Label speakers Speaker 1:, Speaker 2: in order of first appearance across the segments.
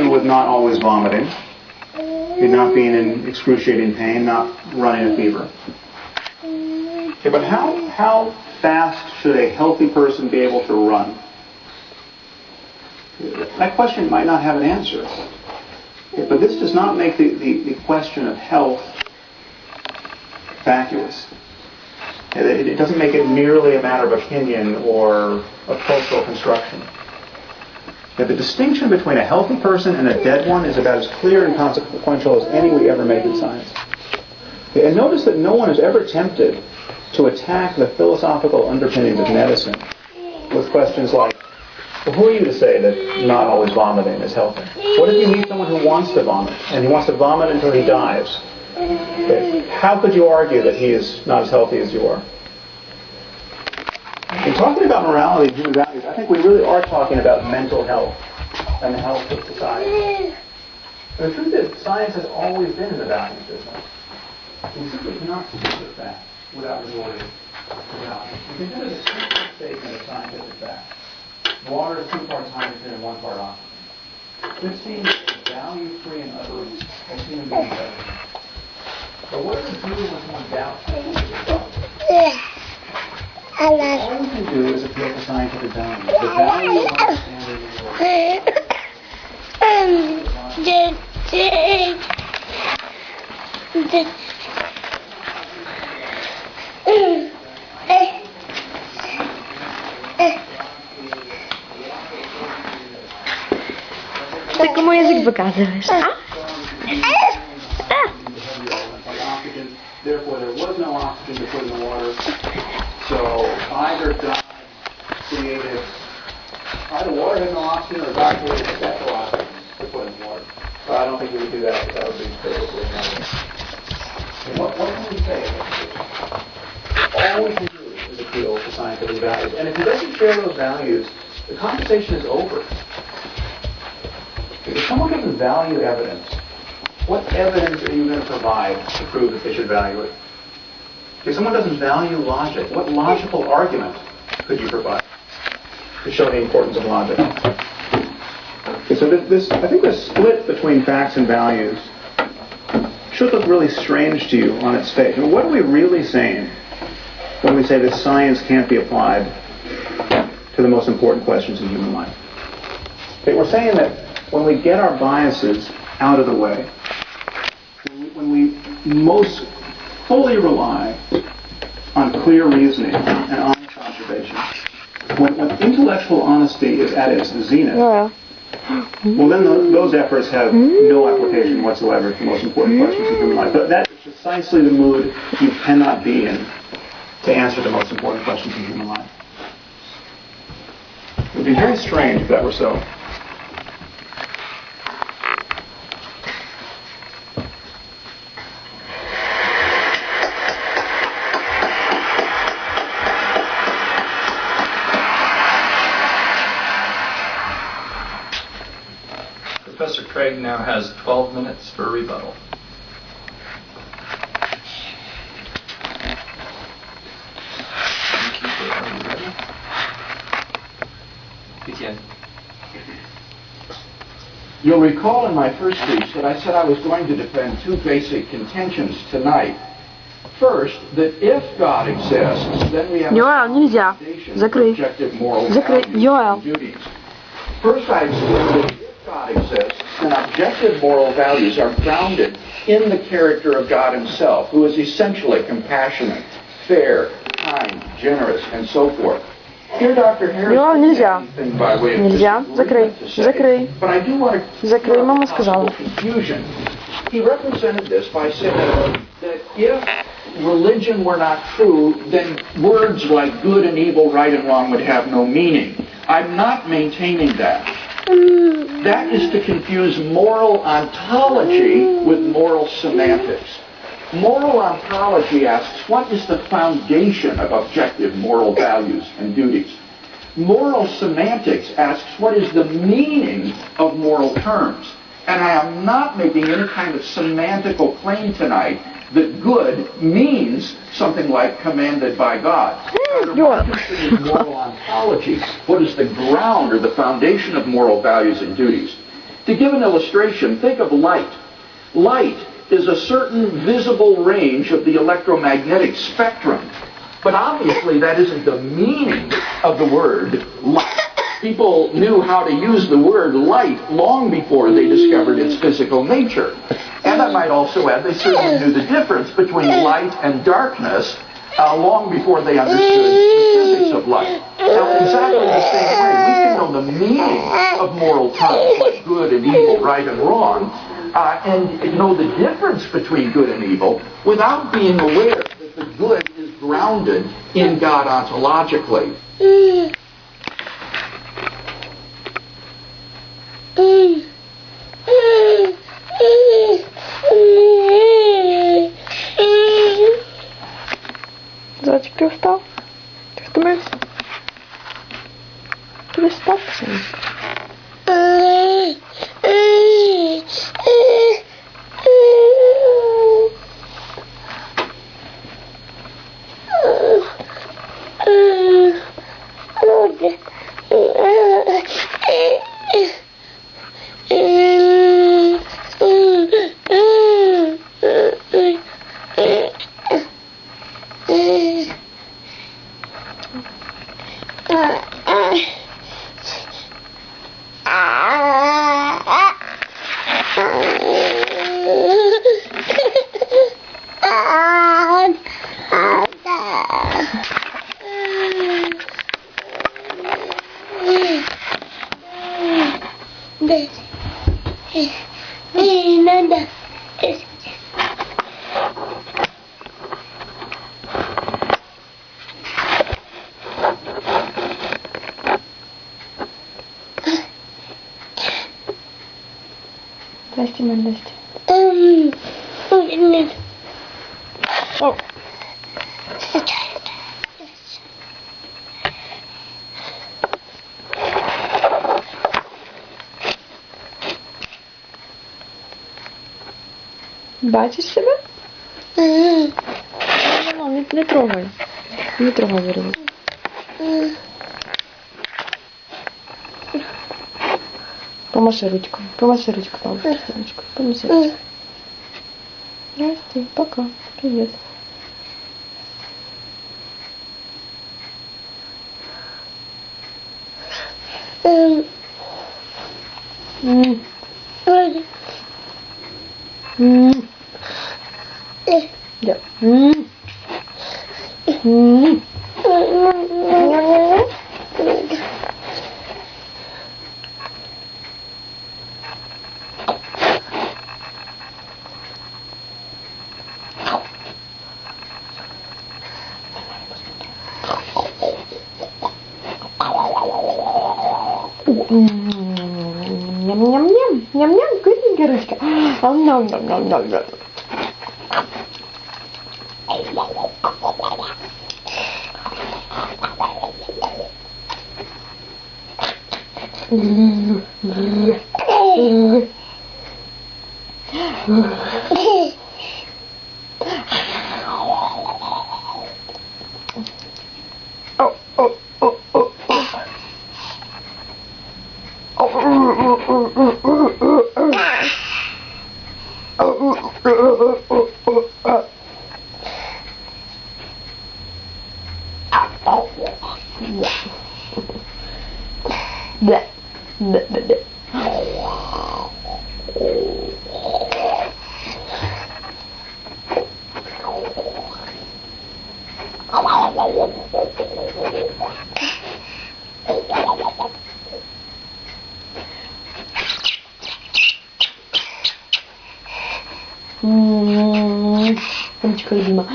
Speaker 1: do with not always vomiting, not being in excruciating pain, not running a fever. Okay, but how fast should a healthy person be able to run? That question might not have an answer. Okay, but this does not make the question of health vacuous. It doesn't make it merely a matter of opinion or of cultural construction. The distinction between a healthy person and a dead one is about as clear and consequential as any we ever make in science. And notice that no one is ever tempted to attack the philosophical underpinnings of medicine with questions like, well, who are you to say that not always vomiting is healthy? What if you meet someone who wants to vomit, and he wants to vomit until he dies? Okay. How could you argue that he is not as healthy as you are? In talking about morality and human values, I think we really are talking about mental health and the health of society. And the truth is, science has always been in the values business. We simply cannot speak with that without resorting to values. We consider the simple statement of scientific fact. Water is 2 parts hydrogen and 1 part oxygen. This seems value-free and utterly as human beings ever. But what does it do when someone doubts all we can do is appeal to scientific values. The value of understanding the world.
Speaker 2: Ты кому язык показываешь, а?
Speaker 1: Therefore, there was no oxygen to put in the water. So either God created, either water had no oxygen, or God created special oxygen to put in the water. But I don't think we would do that. That would be perfectly another. What can we say? All we can do is appeal to scientific values. And if he doesn't share those values, the conversation is over. If someone doesn't value evidence, what evidence are you going to provide to prove that they should value it? If someone doesn't value logic, what logical argument could you provide to show the importance of logic? Okay, so I think this split between facts and values should look really strange to you on its face. I mean, what are we really saying when we say that science can't be applied to the most important questions in human life? Okay, we're saying that when we get our biases out of the way, when we most fully rely on clear reasoning and honest observation, when intellectual honesty is at its zenith, well then those efforts have no application whatsoever to the most important questions of human life. But that is precisely the mood you cannot be in to answer the most important questions of human life. It would be very strange if that were so.
Speaker 3: Professor Craig now has 12 minutes for rebuttal.
Speaker 4: You'll recall in my first speech that I said I was going to defend 2 basic contentions tonight. First, that if God exists, then we have
Speaker 2: нельзя. Закрой.
Speaker 4: objective moral
Speaker 2: Закрой.
Speaker 4: values and duties. First, I explained that if God exists, then objective moral values are grounded in the character of God himself, who is essentially compassionate, fair, kind, generous, and so forth. Here, Dr. Harris
Speaker 2: нельзя.
Speaker 4: anything by way of
Speaker 2: Нельзя. Закрой.
Speaker 4: disagreement, but I do want to
Speaker 2: Закрой, мама
Speaker 4: possible
Speaker 2: сказала.
Speaker 4: confusion. He represented this by saying that if religion were not true, then words like good and evil, right and wrong would have no meaning. I'm not maintaining that. That is to confuse moral ontology with moral semantics. Moral ontology asks, what is the foundation of objective moral values and duties? Moral semantics asks, what is the meaning of moral terms? And I am not making any kind of semantical claim tonight that good means something like commanded by God. My question is moral ontology. What is the ground or the foundation of moral values and duties? To give an illustration, think of light. Light is a certain visible range of the electromagnetic spectrum. But obviously that isn't the meaning of the word light. People knew how to use the word light long before they discovered its physical nature. And I might also add they certainly knew the difference between light and darkness long before they understood the physics of light. Now, exactly the same way, we can know the meaning of moral terms like good and evil, right and wrong, and know the difference between good and evil without being aware that the good is grounded in God ontologically.
Speaker 2: Зайчик, ты устал? Ты втомився? Ты спать, пожалуйста. Здрасте, мать, здрасте. О. Бачиш себе? Не трогай. Не трогай, говорю. Помаши ручку, бабушке, ручку, помаши ручку. Здрасте, пока, привет. Да. Ням-ням-ням, ням-ням, вкусненькая ручка. Ням-ням-ням-ням-ням. Да, да, да, да. Умничка, любима.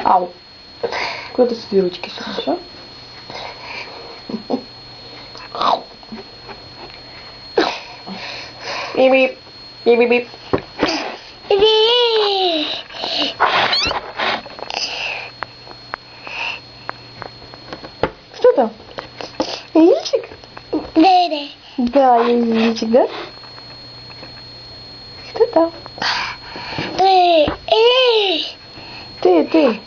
Speaker 2: Ау. Куда ты свои ручки сунешь, а? Бип-бип. Бип-бип-бип. Что там? Яичек? Да, яичек, да? Что там? Ты.